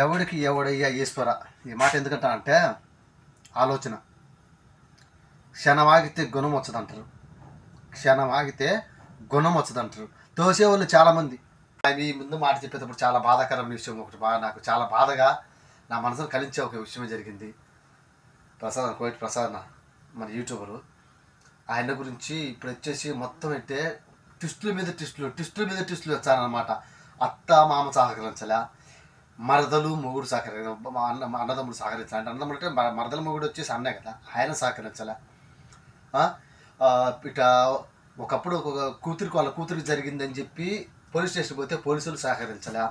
ఎవడికి ఎవడయ్యా ఈశ్వర ఈ మాట ఎందుకంటా అంటే ఆలోచన. క్షణమాగితే గుణం వచ్చదంటారు, క్షణమాగితే గుణం వచ్చదంటారు. తోసేవాళ్ళు చాలామంది. మీ ముందు మాట చెప్పేటప్పుడు చాలా బాధాకరమైన విషయం ఒకటి నాకు చాలా బాధగా నా మనసును కలించే ఒక విషయమే జరిగింది. ప్రసాద్ కోయిట్ ప్రసాద్ మన యూట్యూబరు, ఆయన గురించి ఇప్పుడు వచ్చేసి మొత్తం అయితే ట్విస్టుల మీద ట్విస్టులు వచ్చారనమాట. అత్త మామ సహకరించలే, మరదలు మొగుడు మా అన్నదమ్ముడు సహకరించాలి. అంటే అన్నదమ్ముడు అంటే మరదల మొగుడు వచ్చేసి అన్నే కదా, ఆయన సహకరించాల. ఇట ఒకప్పుడు ఒక వాళ్ళ కూతురికి జరిగిందని చెప్పి పోలీస్ స్టేషన్ పోతే పోలీసులు సహకరించలే,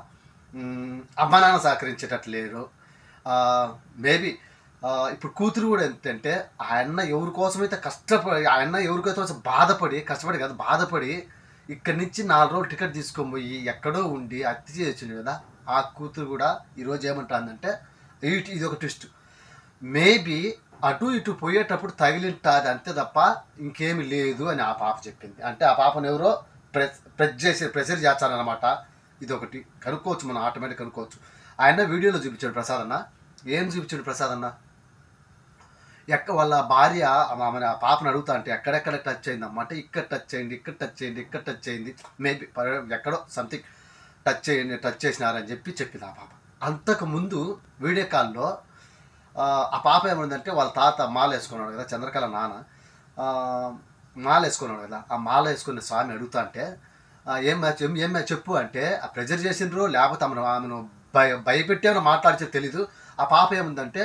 అమ్మ నాన్న సహకరించేటట్లు లేరు. మేబీ ఇప్పుడు కూతురు కూడా ఏంటంటే ఆయన ఎవరి కోసమైతే కష్టపడి, ఆయన ఎవరికోసం కష్టపడి కాదు బాధపడి ఇక్కడి నుంచి 4 రోజులు టికెట్ తీసుకొని పోయి ఎక్కడో ఉండి హత్య చేయొచ్చింది కదా. ఆ కూతురు కూడా ఈరోజు ఏమంటుందంటే ఇది ఒక ట్విస్ట్. మేబీ అటు ఇటు పోయేటప్పుడు తగిలింటుంది అంతే తప్ప ఇంకేమి లేదు అని ఆ పాప చెప్పింది. అంటే ఆ పాపను ఎవరో ప్రెషర్ చేస్తారనమాట. ఇది ఒకటి కనుక్కోవచ్చు, మనం ఆటోమేటిక్ కనుక్కోవచ్చు. ఆయన వీడియోలో చూపించాడు ప్రసాద్ అన్న. ఏం చూపించాడు ప్రసాద్ అన్న? వాళ్ళ భార్య ఆ పాపను అడుగుతా అంటే ఎక్కడెక్కడ టచ్ అయిందమ్మా అంటే ఇక్కడ టచ్ అయింది, మేబీ ఎక్కడో సంథింగ్ టచ్ చేసినారని చెప్పింది ఆ పాప. అంతకుముందు వీడియో కాల్లో ఆ పాప ఏమైందంటే వాళ్ళ తాత మాల వేసుకున్నాడు కదా, చంద్రకళ నాన్న మాల వేసుకున్నాడు కదా. ఆ మాల వేసుకునే స్వామి అడుగుతా అంటే ఏం చెప్పు అంటే ఆ ప్రెజర్ చేసిండ్రు లేకపోతే ఆమెను భయపెట్టామని మాట్లాడితే తెలీదు. ఆ పాప ఏముందంటే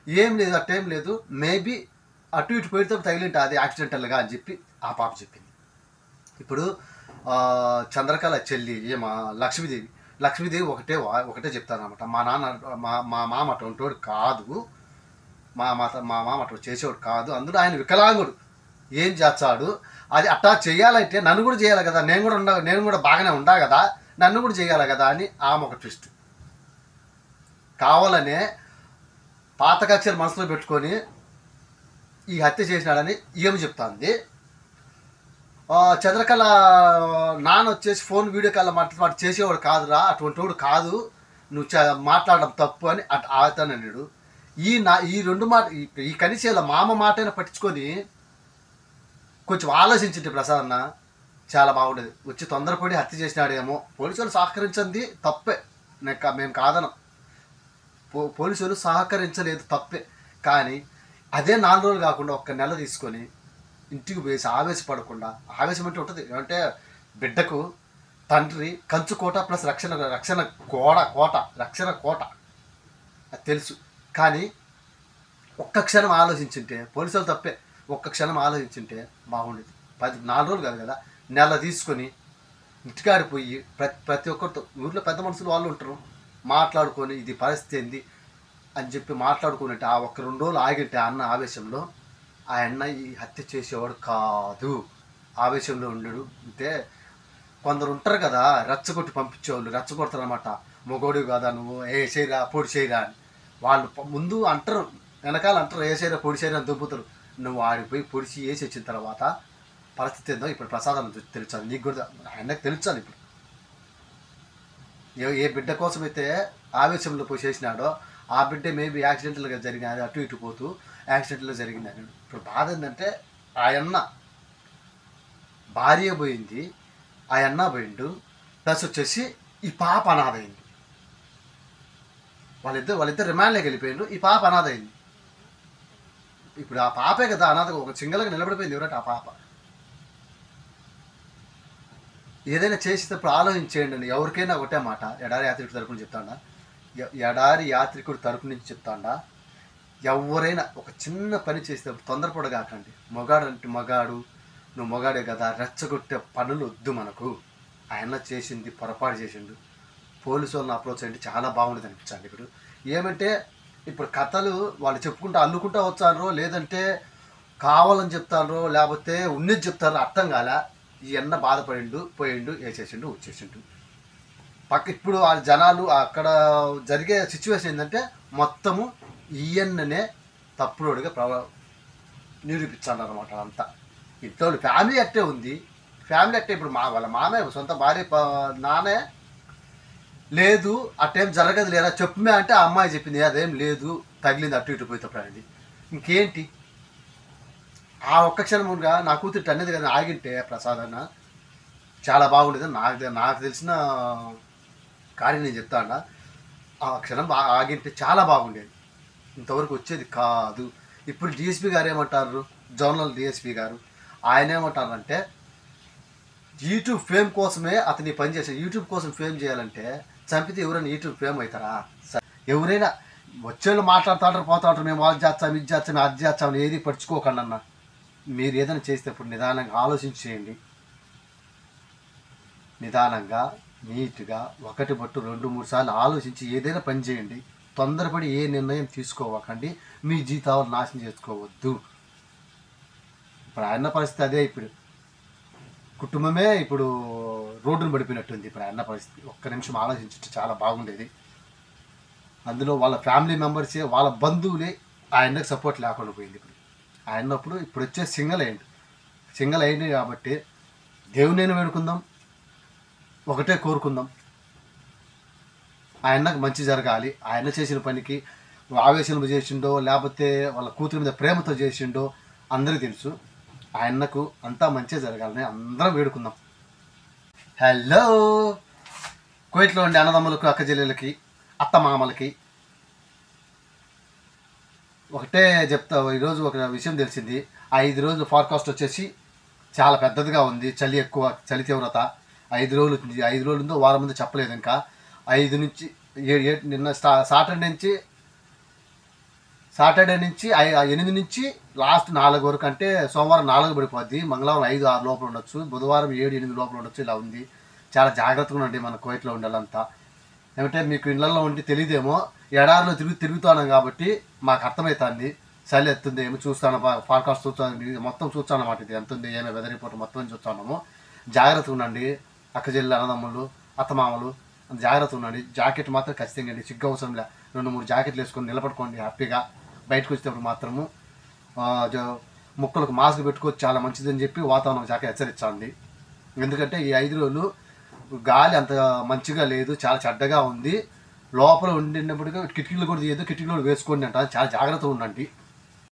ఏం లేదు, అట్టేం లేదు, మేబీ అటు ఇటు పోయితే తగిలింట అది యాక్సిడెంటల్గా అని చెప్పి ఆ పాప చెప్పింది. ఇప్పుడు చంద్రకళ చెల్లి లక్ష్మీదేవి ఒకటే చెప్తానమాట. మా నాన్న మా మామ అటువంటివాడు కాదు, మా మామ అటువంటి చేసేవాడు కాదు, అందులో ఆయన వికలాంగుడు, ఏం చేస్తాడు, అది అట్టా చేయాలంటే నన్ను కూడా చేయాలి కదా, నేను కూడా బాగానే ఉండా కదా, నన్ను కూడా చేయాలి కదా అని ఆమె ఒక ట్విస్ట్. కావాలనే పాత కక్షలు మనసులో పెట్టుకొని ఈ హత్య చేసినాడని ఏమి చెప్తాంది. చంద్రకళ నాన్న వచ్చేసి ఫోన్ వీడియో కాల్ మాట చేసేవాడు కాదురా, అటువంటి వాడు కాదు, నువ్వు మాట్లాడడం తప్పు అని అతనన్నాడు. ఈ రెండు మాట ఈ కనీసం మామ మాటైనా పట్టించుకొని కొంచెం ఆలోచించింది ప్రసాద్ అన్న, చాలా బాగుండేది. వచ్చి తొందరపడి హత్య చేసినాడేమో. పోలీసులు సహకరించింది తప్పే, మేము కాదనం, పోలీసులు సహకరించలేదు తప్పే. కానీ అదే 4 రోజులు కాకుండా 1 నెల తీసుకొని ఇంటికి పోయేసి ఆవేశపడకుండా, ఆవేశం అంటే ఉంటుంది అంటే బిడ్డకు తండ్రి కంచుకోట ప్లస్ రక్షణ కోట అది తెలుసు. కానీ ఒక్క క్షణం ఆలోచించుంటే, పోలీసులు తప్పే, ఒక్క క్షణం ఆలోచించుంటే బాగుండేది. 4 రోజులు కాదు కదా, నెల తీసుకొని ఇంటికాడిపోయి ప్రతి ఒక్కరితో ఊర్లో పెద్ద మనుషులు వాళ్ళు ఉంటారు, మాట్లాడుకొని ఇది పరిస్థితి ఏంది అని చెప్పి మాట్లాడుకున్నట్టు ఆ 1-2 రోజులు ఆగింటే అన్న ఆవేశంలో ఆ అన్న ఈ హత్య చేసేవాడు కాదు, ఆవేశంలో ఉండడు. అంటే కొందరు ఉంటారు కదా రెచ్చగొట్టి పంపించేవాళ్ళు, రెచ్చగొడతారనమాట. మొగోడు కదా నువ్వు, ఏ చేయరా పొడి చేయరా అని. వాళ్ళు ముందు అంటారు, వెనకాల అంటారు ఏ చేయరా పొడి చేయరా అని దుబ్బుతారు. నువ్వు ఆడిపోయి పొడిచి వేసి వచ్చిన తర్వాత పరిస్థితి ఏందో ఇప్పుడు ప్రసాదం తెలుసాలి, నీకు కూడా ఆయనకు తెలుసాలి. ఇప్పుడు ఏ బిడ్డ కోసం అయితే ఆవేశంలో పోయి చేసినాడో ఆ బిడ్డ మేబీ యాక్సిడెంటల్గా జరిగినది, అటు ఇటు పోతూ యాక్సిడెంట్లో జరిగింది అని. ఇప్పుడు బాధ ఏంటంటే ఆయన్న భార్య పోయింది, ఆయన్న పోయిండు, ప్లస్ వచ్చేసి ఈ పాప అనాథ అయింది. వాళ్ళిద్దరు రిమాండ్లోకి వెళ్ళిపోయిండు, ఈ పాప అనాథ అయింది. ఇప్పుడు ఆ పాపే కదా అనాథ, ఒక సింగల్గా నిలబడిపోయింది ఎవరంటే ఆ పాప. ఏదైనా చేసేటప్పుడు ఆలోచించేయండి అని ఎవరికైనా ఒకటే మాట ఎడారి యాత్రికుడి తరపు నుంచి చెప్తాడా, ఎడారి యాత్రికుడి తరపు నుంచి చెప్తాడా, ఎవరైనా ఒక చిన్న పని చేసేటప్పుడు తొందరపడగాకండి. మొగాడు అంటే మొగాడు, నువ్వు మొగాడే కదా, రెచ్చగొట్టే పనులు వద్దు మనకు. ఆయన చేసింది పొరపాటు చేసిండు, పోలీసు వాళ్ళని అప్రోచ్ అంటే చాలా బాగుండేది అనిపించండి. ఇప్పుడు ఏమంటే ఇప్పుడు కథలు వాళ్ళు చెప్పుకుంటూ అల్లుకుంటూ వచ్చారో, లేదంటే కావాలని చెప్తారో, లేకపోతే ఉన్నది చెప్తారో అర్థం కాలే. ఈ అన్న పోయిండు వేసేసిండు వచ్చేసిండు ఇప్పుడు ఆ జనాలు అక్కడ జరిగే సిచ్యువేషన్ ఏంటంటే మొత్తము ఈయన్ననే తప్పుడుగా నిరూపించాలి అనమాట. అంతా ఇంట్లో ఫ్యామిలీ అట్టే ఉంది, ఫ్యామిలీ అట్టే. ఇప్పుడు వాళ్ళ మామే సొంత భార్య నానే లేదు అట్టేం జరగదు లేదా చెప్పుమే అంటే ఆ అమ్మాయి చెప్పింది అదేం లేదు తగిలింది అటు ఇటు పోయినప్పుడు అనేది. ఇంకేంటి ఆ ఒక్క క్షణముగా నా కూతురు అనేది కదా ఆగింటే ప్రసాద్ అన్న చాలా బాగుండేది. నాకు తెలిసిన కార్యం నేను చెప్తాను. ఆ క్షణం ఆగింటే చాలా బాగుండేది, ఇంతవరకు వచ్చేది కాదు. ఇప్పుడు డిఎస్పీ గారు ఏమంటారు, జోనల్ డిఎస్పీ గారు ఆయన ఏమంటారంటే యూట్యూబ్ ఫేమ్ కోసమే అతని పని చేశారు. యూట్యూబ్ కోసం ఫేమ్ చేయాలంటే చంపితే ఎవరైనా యూట్యూబ్ ఫేమ్ అవుతారా? ఎవరైనా వచ్చేళ్ళు మాట్లాడుతూ పోతా ఉంటారు, మేము వాళ్ళు చేస్తాం ఇది చేస్తాం అది చేస్తాం, ఏది పడుచుకోకండి అన్న. మీరు ఏదైనా చేస్తే ఇప్పుడు నిదానంగా ఆలోచించేయండి, నిదానంగా నీట్గా ఒకటి బట్టు 2-3 సార్లు ఆలోచించి ఏదైనా పని చేయండి. తొందరపడి ఏ నిర్ణయం తీసుకోవకండి, మీ జీవితాలు నాశనం చేసుకోవద్దు. ఇప్పుడు ఆయన పరిస్థితి అదే. ఇప్పుడు కుటుంబమే ఇప్పుడు రోడ్డును పడిపోయినట్టుంది ఇప్పుడు ఆయన పరిస్థితి. ఒక్క నిమిషం ఆలోచించుంటే చాలా బాగుండేది. అందులో వాళ్ళ ఫ్యామిలీ మెంబర్సే, వాళ్ళ బంధువులే ఆయనకు సపోర్ట్ లేకుండా పోయింది. ఇప్పుడు వచ్చే సింగల్ అయింది కాబట్టి దేవుని వేడుకుందాం, ఒకటే కోరుకుందాం, ఆయనకు మంచి జరగాలి. ఆయన చేసిన పనికి ఆవేశంలో చేసిండో లేకపోతే వాళ్ళ కూతురి మీద ప్రేమతో చేసిండో అందరికీ తెలుసు. ఆయనకు అంతా మంచి జరగాలని అందరం వేడుకుందాం. హలో కువైట్లో ఉండే అన్నదమ్ములకు, అక్క చెల్లెలకి, అత్త మామలకి ఒకటే చెప్తా. ఈరోజు ఒక విషయం తెలిసింది. 5 రోజులు ఫార్కాస్ట్ వచ్చేసి చాలా పెద్దదిగా ఉంది. చలి ఎక్కువ, చలి తీవ్రత 5 రోజులు ఉంది. 5 రోజులు ఉందో వారం ముందు చెప్పలేదు. ఇంకా 5 నుంచి 7 నిన్న సాటర్డే నుంచి 8 నుంచి లాస్ట్ 4 వరకు, అంటే సోమవారం 4 పడిపోద్ది, మంగళవారం 5-6 లోపల ఉండొచ్చు, బుధవారం 7-8 లోపల ఉండొచ్చు. ఇలా ఉంది. చాలా జాగ్రత్తగా ఉండండి మన కువైట్లో ఉండాలంతా. ఏమంటే మీకు ఇళ్లలో ఉండి తెలియదేమో, ఎడారిలో తిరుగుతున్నాం కాబట్టి మాకు అర్థమవుతుంది. చలి ఎత్తుంది ఏమో చూస్తాను, ఫార్కాస్ట్ చూస్తాను, మొత్తం చూస్తాను అన్నమాట. ఇది ఎంత ఉంది ఏమో వెదర్ రిపోర్ట్ మొత్తం చూస్తున్నాము. జాగ్రత్తగా ఉండండి అక్క చెల్లెలు, అన్నదమ్ములు, అత్తమామలు, జాగ్రత్తగా ఉండండి. జాకెట్ మాత్రం ఖచ్చితంగా అండి, సిగ్గు అవసరం లే. 2-3 జాకెట్లు వేసుకొని నిలబడుకోండి హ్యాపీగా. బయటకు వచ్చేటప్పుడు మాత్రము ముక్కలకు మాస్క్ పెట్టుకోవచ్చు, చాలా మంచిదని చెప్పి వాతావరణం శాఖ హెచ్చరించండి. ఎందుకంటే ఈ 5 రోజులు గాలి అంత మంచిగా లేదు, చాలా చెడ్డగా ఉంది. లోపల ఉండినప్పటికీ కిటికీలు కూడా తీయద్దు, కిటికీలు కూడా వేసుకోండి అంటారు. చాలా జాగ్రత్తగా ఉండండి.